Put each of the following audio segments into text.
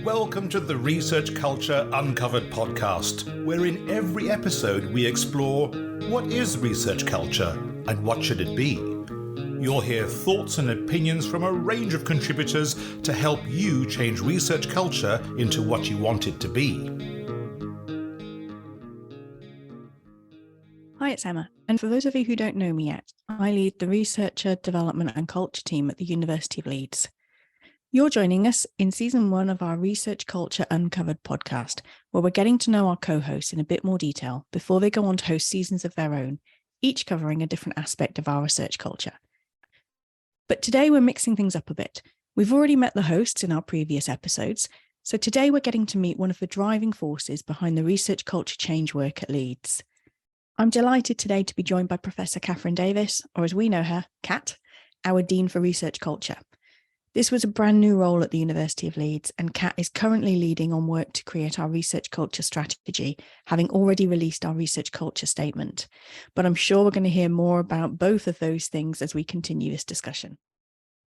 Welcome to the Research Culture Uncovered podcast, where in every episode we explore what is research culture and what should it be. You'll hear thoughts and opinions from a range of contributors to help you change research culture into what you want it to be. Hi, it's Emma. And for those of you who don't know me yet, I lead the Researcher, Development and Culture team at the University of Leeds. You're joining us in season 1 of our Research Culture Uncovered podcast, where we're getting to know our co-hosts in a bit more detail before they go on to host seasons of their own, each covering a different aspect of our research culture. But today we're mixing things up a bit. We've already met the hosts in our previous episodes, so today we're getting to meet one of the driving forces behind the research culture change work at Leeds. I'm delighted today to be joined by Professor Catherine Davies, or as we know her, Cat, our Dean for Research Culture. This was a brand new role at the University of Leeds, and Cat is currently leading on work to create our research culture strategy, having already released our research culture statement. But I'm sure we're going to hear more about both of those things as we continue this discussion.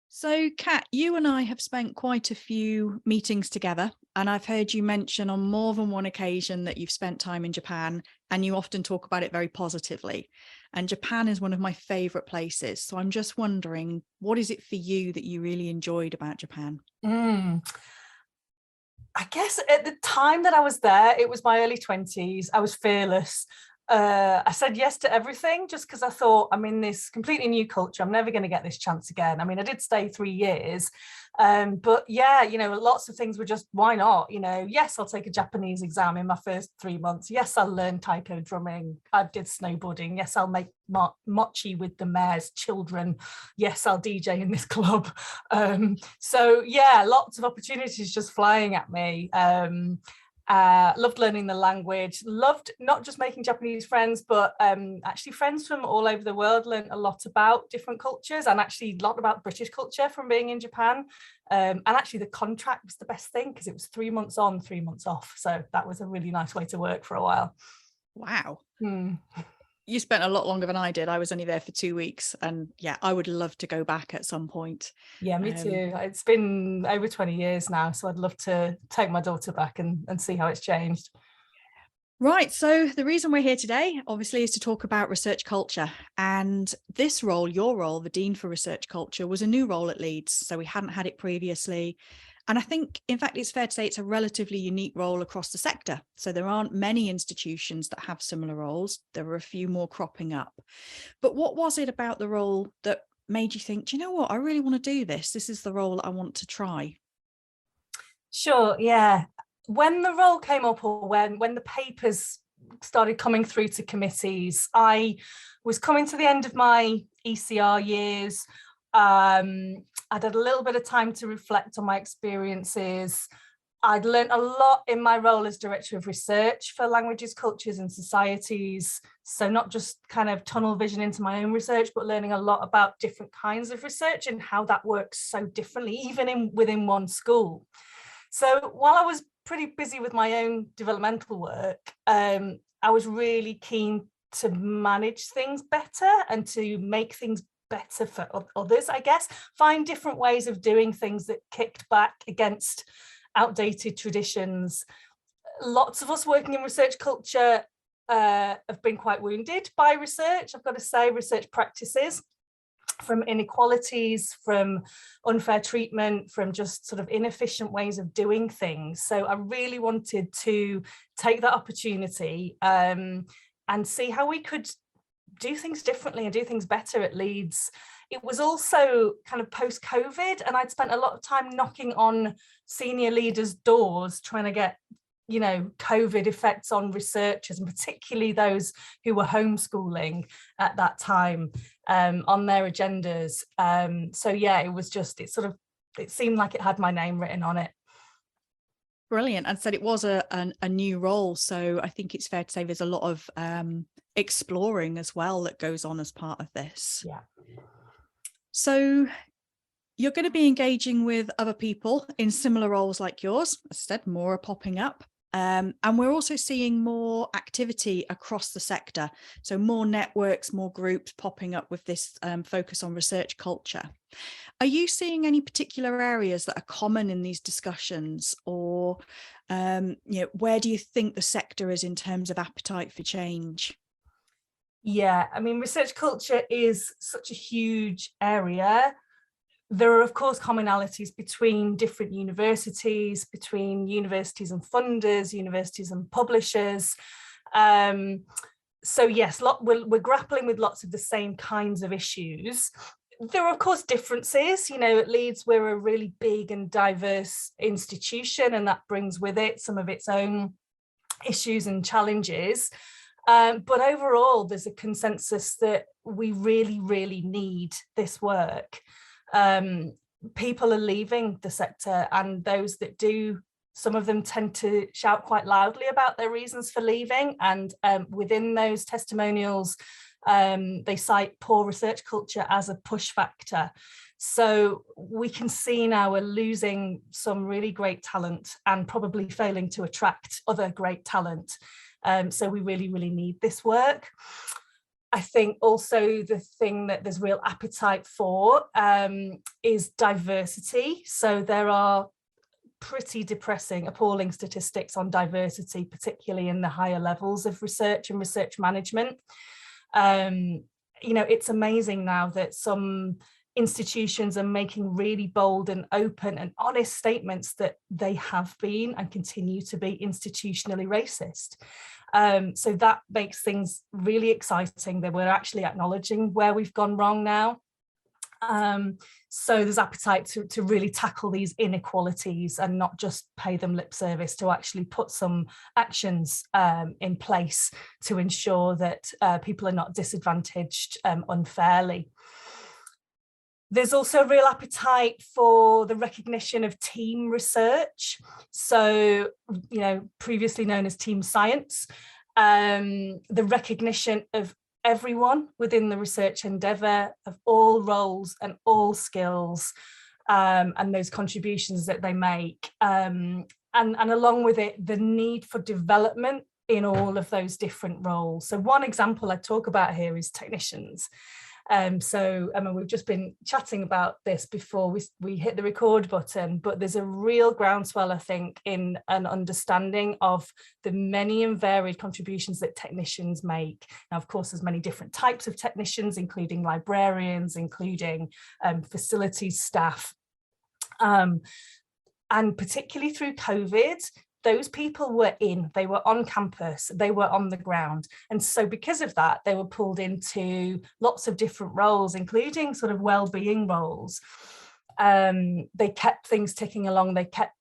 So, Kat, you and I have spent quite a few meetings together, and I've heard you mention on more than one occasion that you've spent time in Japan, and you often talk about it very positively. And Japan is one of my favourite places. So I'm just wondering, what is it for you that you really enjoyed about Japan? I guess at the time that I was there, it was my early 20s. I was fearless. I said yes to everything just because I thought I'm in this completely new culture. I'm never going to get this chance again. I mean, I did stay 3 years, but yeah, lots of things were just, why not? Yes, I'll take a Japanese exam in my first 3 months. Yes, I'll learn taiko drumming. I did snowboarding. Yes, I'll make mochi with the mayor's children. Yes, I'll DJ in this club. So yeah, lots of opportunities just flying at me. Loved learning the language, loved not just making Japanese friends, but actually friends from all over the world. Learned a lot about different cultures and actually a lot about British culture from being in Japan. And actually the contract was the best thing because it was 3 months on, 3 months off. So that was a really nice way to work for a while. Wow. You spent a lot longer than I did. I was only there for 2 weeks, and yeah, I would love to go back at some point. Yeah, me too. It's been over 20 years now, so I'd love to take my daughter back and see how it's changed. Right, so the reason we're here today, obviously, is to talk about research culture. And this role, your role, the Dean for Research Culture, was a new role at Leeds, so we hadn't had it previously. And I think, in fact, it's fair to say it's a relatively unique role across the sector. So there aren't many institutions that have similar roles. There are a few more cropping up. But what was it about the role that made you think, do you know what, I really want to do this? This is the role that I want to try. Sure, yeah. When the role came up, or when the papers started coming through to committees, I was coming to the end of my ECR years. I'd had a little bit of time to reflect on my experiences. I'd learned a lot in my role as Director of Research for Languages, Cultures and Societies. So not just kind of tunnel vision into my own research, but learning a lot about different kinds of research and how that works so differently, even within one school. So while I was pretty busy with my own developmental work, I was really keen to manage things better and to make things better for others, I guess, find different ways of doing things that kicked back against outdated traditions. Lots of us working in research culture have been quite wounded by research, I've got to say, research practices, from inequalities, from unfair treatment, from just sort of inefficient ways of doing things. So I really wanted to take that opportunity and see how we could do things differently and do things better at Leeds. It was also kind of post-COVID, and I'd spent a lot of time knocking on senior leaders' doors trying to get, COVID effects on researchers, and particularly those who were homeschooling at that time on their agendas. So yeah, it seemed like it had my name written on it. Brilliant. And said it was a new role. So I think it's fair to say there's a lot of exploring as well that goes on as part of this. Yeah. So you're going to be engaging with other people in similar roles like yours. As I said, more are popping up. And we're also seeing more activity across the sector. So more networks, more groups popping up with this focus on research culture. Are you seeing any particular areas that are common in these discussions, or where do you think the sector is in terms of appetite for change? Yeah, I mean, research culture is such a huge area. There are, of course, commonalities between different universities, between universities and funders, universities and publishers. So yes, we're grappling with lots of the same kinds of issues. There are, of course, differences. At Leeds, we're a really big and diverse institution, and that brings with it some of its own issues and challenges. But overall, there's a consensus that we really, really need this work. People are leaving the sector, and those that do, some of them tend to shout quite loudly about their reasons for leaving. And within those testimonials, they cite poor research culture as a push factor. So we can see now we're losing some really great talent and probably failing to attract other great talent. So we really, really need this work. I think also the thing that there's real appetite for is diversity. So there are pretty depressing, appalling statistics on diversity, particularly in the higher levels of research and research management. It's amazing now that some institutions are making really bold and open and honest statements that they have been and continue to be institutionally racist. So that makes things really exciting, that we're actually acknowledging where we've gone wrong now. So there's appetite to really tackle these inequalities and not just pay them lip service, to actually put some actions in place to ensure that people are not disadvantaged unfairly. There's also real appetite for the recognition of team research. So, previously known as team science, the recognition of everyone within the research endeavour, of all roles and all skills, and those contributions that they make. And along with it, the need for development in all of those different roles. So one example I talk about here is technicians. So Emma, we've just been chatting about this before we hit the record button, but there's a real groundswell, I think, in an understanding of the many and varied contributions that technicians make. Now, of course, there's many different types of technicians, including librarians, including facilities staff. And particularly through COVID, those people they were on campus, they were on the ground. And so because of that, they were pulled into lots of different roles, including sort of well-being roles. They kept things ticking along. They kept,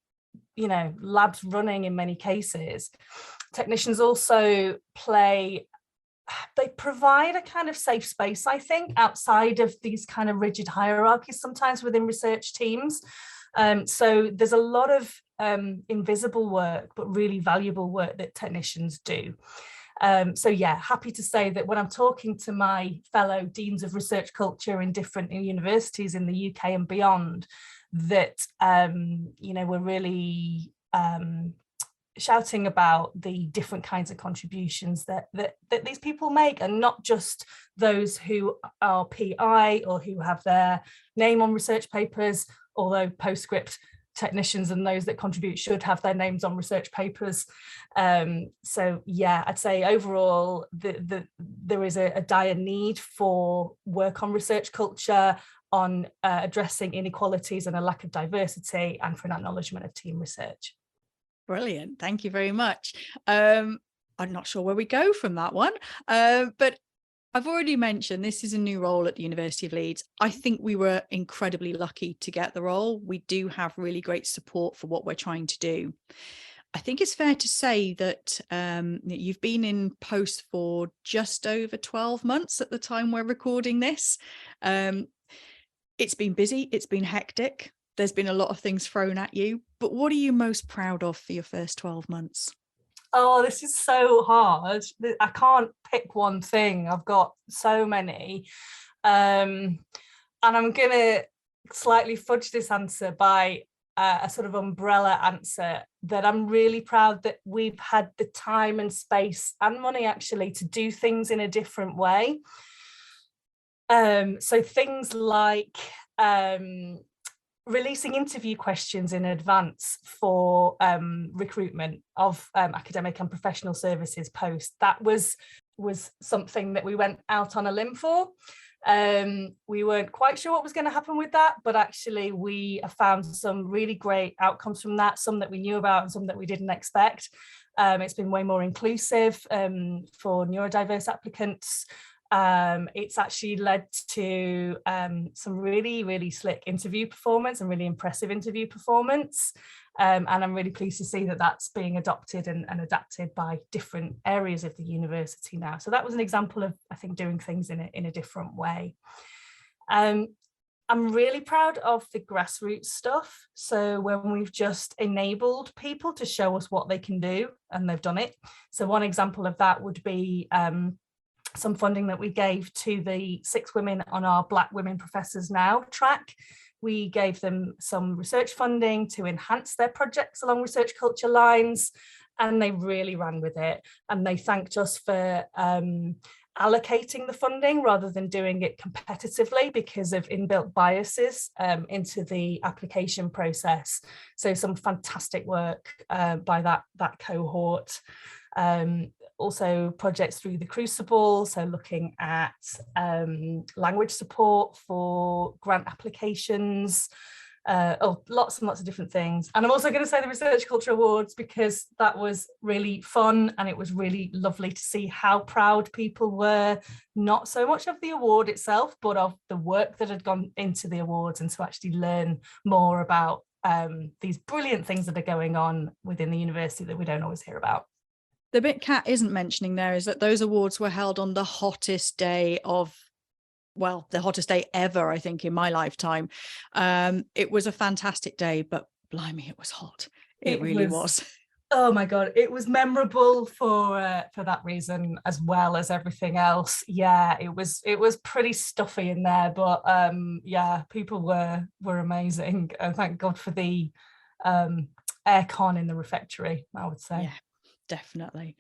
labs running in many cases. Technicians also they provide a kind of safe space, I think, outside of these kind of rigid hierarchies, sometimes within research teams. So there's a lot of invisible work, but really valuable work that technicians do. So yeah, happy to say that when I'm talking to my fellow deans of research culture in different universities in the UK and beyond, that we're really shouting about the different kinds of contributions that these people make, and not just those who are PI or who have their name on research papers, although postscript, technicians and those that contribute should have their names on research papers. So yeah, I'd say overall there is a dire need for work on research culture, on addressing inequalities and a lack of diversity, and for an acknowledgement of team research. Brilliant. Thank you very much. I'm not sure where we go from that one, but I've already mentioned this is a new role at the University of Leeds. I think we were incredibly lucky to get the role. We do have really great support for what we're trying to do. I think it's fair to say that you've been in post for just over 12 months at the time we're recording this. It's been busy, it's been hectic. There's been a lot of things thrown at you, but what are you most proud of for your first 12 months? Oh, this is so hard. I can't pick one thing. I've got so many. And I'm going to slightly fudge this answer by a sort of umbrella answer, that I'm really proud that we've had the time and space and money actually to do things in a different way. So things like releasing interview questions in advance for recruitment of academic and professional services posts. That was something that we went out on a limb for. We weren't quite sure what was going to happen with that, but actually we found some really great outcomes from that, some that we knew about and some that we didn't expect. It's been way more inclusive for neurodiverse applicants. It's actually led to some really, really slick interview performance and really impressive interview performance. And I'm really pleased to see that that's being adopted and adapted by different areas of the university now. So that was an example of, I think, doing things in a different way. I'm really proud of the grassroots stuff. So when we've just enabled people to show us what they can do, and they've done it. So one example of that would be some funding that we gave to the 6 women on our Black Women Professors Now track. We gave them some research funding to enhance their projects along research culture lines, and they really ran with it. And they thanked us for allocating the funding rather than doing it competitively because of inbuilt biases into the application process. So some fantastic work by that cohort. Also projects through the Crucible, so looking at language support for grant applications, lots and lots of different things. And I'm also going to say the Research Culture Awards, because that was really fun and it was really lovely to see how proud people were, not so much of the award itself, but of the work that had gone into the awards, and to actually learn more about these brilliant things that are going on within the university that we don't always hear about. The bit Kat isn't mentioning there is that those awards were held on the hottest day the hottest day ever, I think, in my lifetime. It was a fantastic day, but blimey, it was hot. It really was. Oh my God, it was memorable for that reason as well as everything else. Yeah, it was pretty stuffy in there, but yeah, people were amazing. And thank God for the aircon in the refectory, I would say. Yeah. Definitely.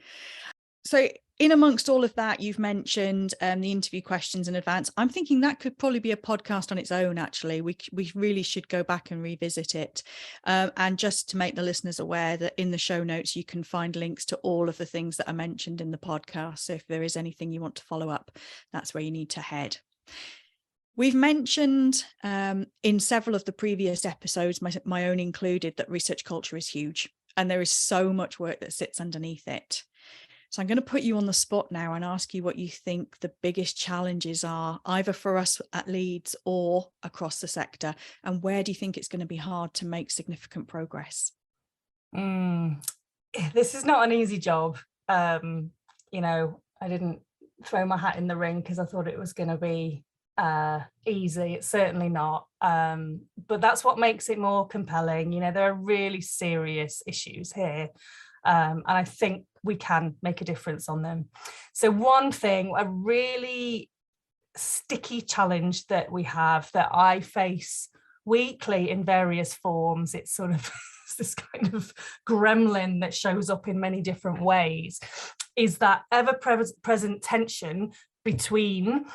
So in amongst all of that, you've mentioned the interview questions in advance. I'm thinking that could probably be a podcast on its own, actually. We really should go back and revisit it. And just to make the listeners aware that in the show notes, you can find links to all of the things that are mentioned in the podcast. So if there is anything you want to follow up, that's where you need to head. We've mentioned in several of the previous episodes, my own included, that research culture is huge. And there is so much work that sits underneath it. So I'm going to put you on the spot now and ask you what you think the biggest challenges are, either for us at Leeds or across the sector. And where do you think it's going to be hard to make significant progress? This is not an easy job. I didn't throw my hat in the ring because I thought it was going to be easy. It's certainly not, but that's what makes it more compelling. There are really serious issues here, and I think we can make a difference on them. So one thing, a really sticky challenge that we have, that I face weekly in various forms, it's sort of this kind of gremlin that shows up in many different ways, is that ever-present tension between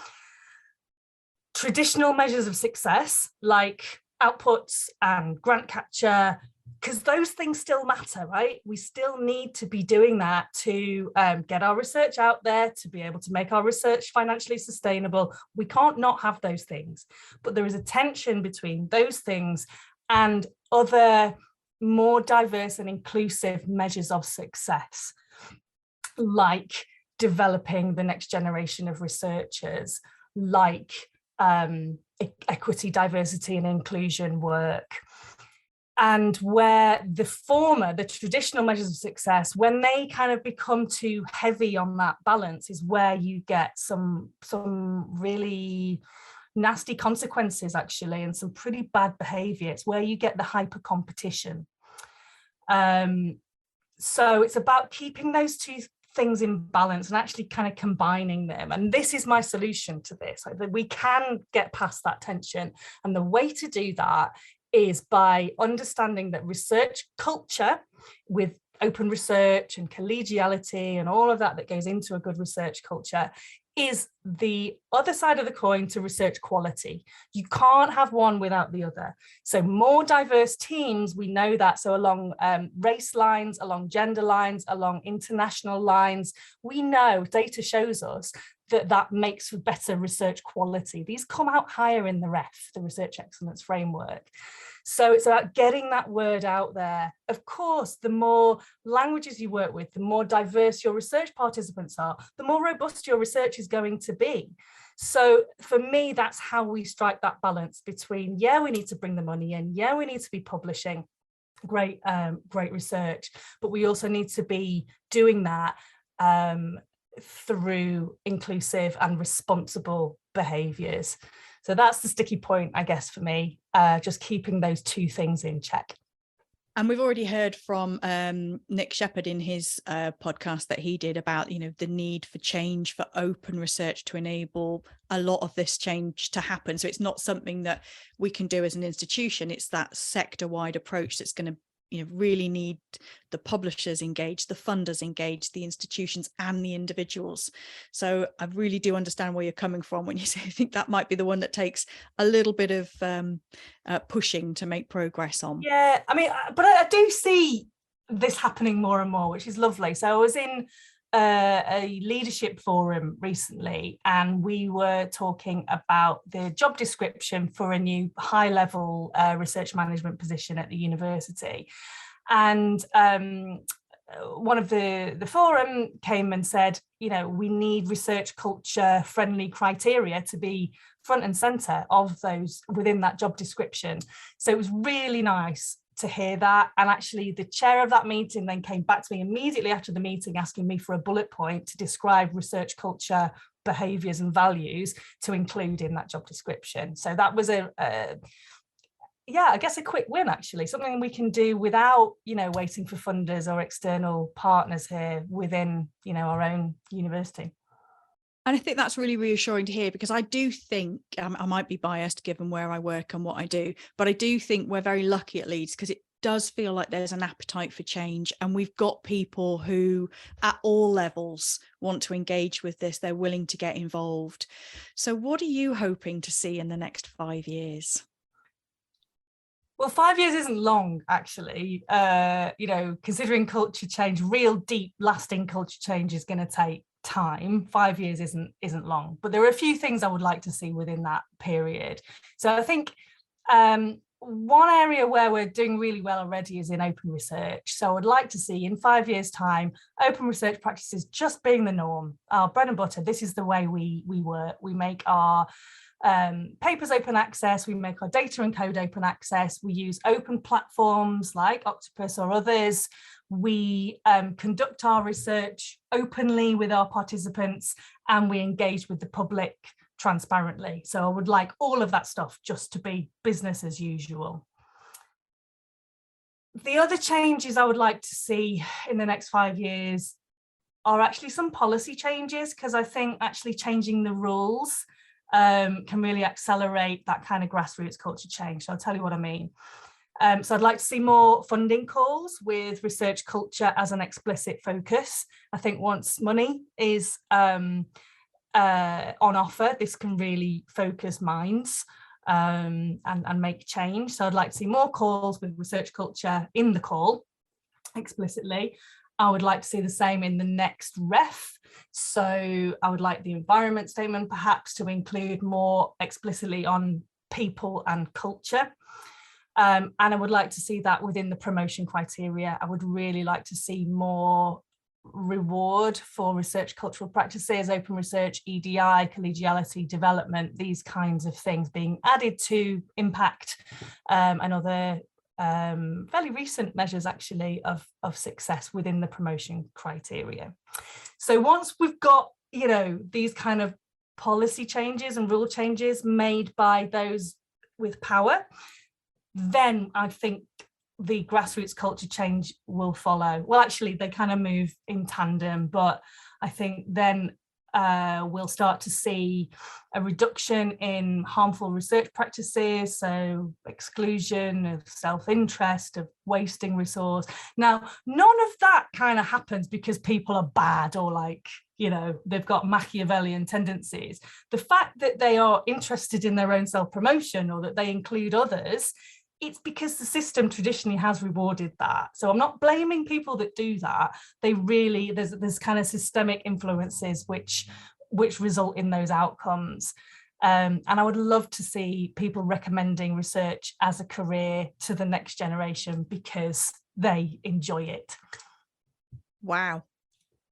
traditional measures of success like outputs and grant capture, because those things still matter, right? We still need to be doing that to get our research out there, to be able to make our research financially sustainable. We can't not have those things, but there is a tension between those things and other more diverse and inclusive measures of success, like developing the next generation of researchers, like equity, diversity and inclusion work. And where the former, the traditional measures of success, when they kind of become too heavy on that balance, is where you get some really nasty consequences, actually, and some pretty bad behavior. It's where you get the hyper competition. So it's about keeping those two things in balance and actually kind of combining them. And this is my solution to this, like that we can get past that tension. And the way to do that is by understanding that research culture, with open research and collegiality and all of that goes into a good research culture, is the other side of the coin to research quality. You can't have one without the other. So more diverse teams, we know that. So along race lines, along gender lines, along international lines, we know, data shows us that makes for better research quality. These come out higher in the REF, the Research Excellence Framework. So it's about getting that word out there. Of course, the more languages you work with, the more diverse your research participants are, the more robust your research is going to be. So for me, that's how we strike that balance between, yeah, we need to bring the money in, yeah, we need to be publishing great research, but we also need to be doing that through inclusive and responsible behaviours. So that's the sticky point, I guess, for me, just keeping those two things in check. And we've already heard from Nick Shepherd in his podcast that he did about, the need for change, for open research to enable a lot of this change to happen. So it's not something that we can do as an institution. It's that sector-wide approach that's going to really need the publishers engaged, the funders engaged, the institutions and the individuals. So I really do understand where you're coming from when you say, I think that might be the one that takes a little bit of pushing to make progress on. Yeah, I mean, but I do see this happening more and more, which is lovely. So I was in a leadership forum recently, and we were talking about the job description for a new high-level research management position at the university. And one of the forum came and said, we need research culture friendly criteria to be front and center of those within that job description. So it was really nice to hear that. And actually the chair of that meeting then came back to me immediately after the meeting asking me for a bullet point to describe research culture behaviours and values to include in that job description. So that was I guess a quick win, actually, something we can do without waiting for funders or external partners here within our own university. And I think that's really reassuring to hear, because I do think, I might be biased given where I work and what I do, but I do think we're very lucky at Leeds, because it does feel like there's an appetite for change, and we've got people who at all levels want to engage with this. They're willing to get involved. So what are you hoping to see in the next 5 years? Well, 5 years isn't long, actually. Considering culture change, real deep lasting culture change is going to take time. 5 years isn't long, but there are a few things I would like to see within that period. So I think one area where we're doing really well already is in open research. So I would like to see in 5 years' time, open research practices just being the norm, our bread and butter. This is the way we work. We make our papers open access, we make our data and code open access, we use open platforms like Octopus or others, we conduct our research openly with our participants, and we engage with the public transparently. So I would like all of that stuff just to be business as usual. The other changes I would like to see in the next 5 years are actually some policy changes, because I think actually changing the rules can really accelerate that kind of grassroots culture change. So I'll tell you what I mean. So I'd like to see more funding calls with research culture as an explicit focus. I think once money is on offer, this can really focus minds and make change. So I'd like to see more calls with research culture in the call explicitly. I would like to see the same in the next REF. So I would like the environment statement perhaps to include more explicitly on people and culture. And I would like to see that within the promotion criteria. I would really like to see more reward for research cultural practices, open research, EDI, collegiality, development, these kinds of things being added to impact and other fairly recent measures actually of success within the promotion criteria. So once we've got, these kind of policy changes and rule changes made by those with power, then I think the grassroots culture change will follow. Well, actually, they kind of move in tandem, but I think then We'll start to see a reduction in harmful research practices, so exclusion of self-interest, of wasting resource. Now, none of that kind of happens because people are bad or like, they've got Machiavellian tendencies. The fact that they are interested in their own self-promotion or that they include others, it's because the system traditionally has rewarded that. So I'm not blaming people that do that. They really, there's kind of systemic influences which result in those outcomes. And I would love to see people recommending research as a career to the next generation because they enjoy it. Wow.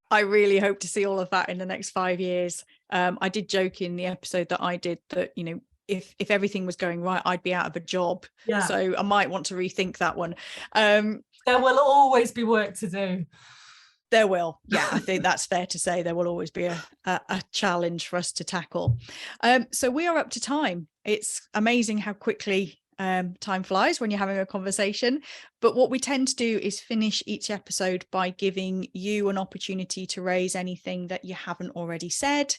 I really hope to see all of that in the next 5 years. I did joke in the episode that I did that, if everything was going right, I'd be out of a job. Yeah. So I might want to rethink that one. There will always be work to do. There will. Yeah, I think that's fair to say. There will always be a challenge for us to tackle. So we are up to time. It's amazing how quickly time flies when you're having a conversation. But what we tend to do is finish each episode by giving you an opportunity to raise anything that you haven't already said.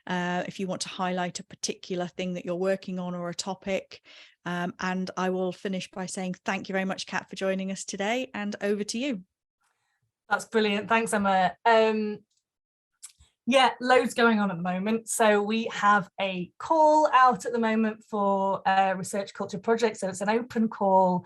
If you want to highlight a particular thing that you're working on or a topic. And I will finish by saying thank you very much, Kat, for joining us today, and over to you. That's brilliant. Thanks, Emma. Yeah, loads going on at the moment. So we have a call out at the moment for research culture projects. So it's an open call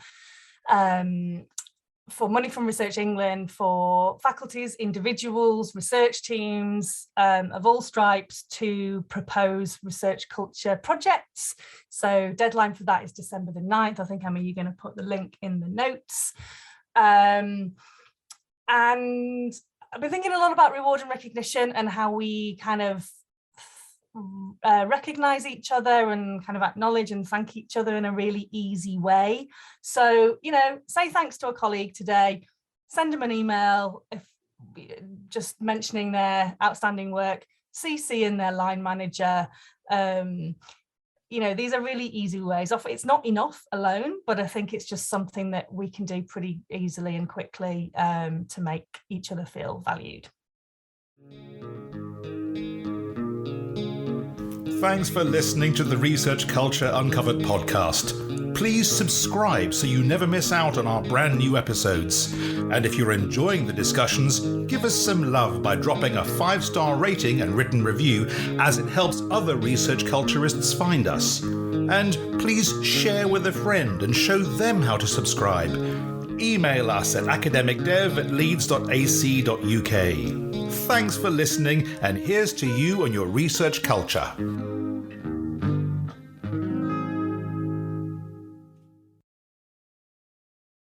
for money from Research England for faculties, individuals, research teams of all stripes to propose research culture projects. So deadline for that is December the 9th. I think, Emma, you're going to put the link in the notes. And I've been thinking a lot about reward and recognition and how we kind of recognize each other and kind of acknowledge and thank each other in a really easy way. So, say thanks to a colleague today, send them an email, if just mentioning their outstanding work, CC in their line manager. These are really easy ways. It's not enough alone, but I think it's just something that we can do pretty easily and quickly to make each other feel valued. Thanks for listening to the Research Culture Uncovered podcast. Please subscribe so you never miss out on our brand new episodes. And if you're enjoying the discussions, give us some love by dropping a 5-star rating and written review, as it helps other research culturists find us. And please share with a friend and show them how to subscribe. Email us at academicdev@leeds.ac.uk. Thanks for listening, and here's to you and your research culture.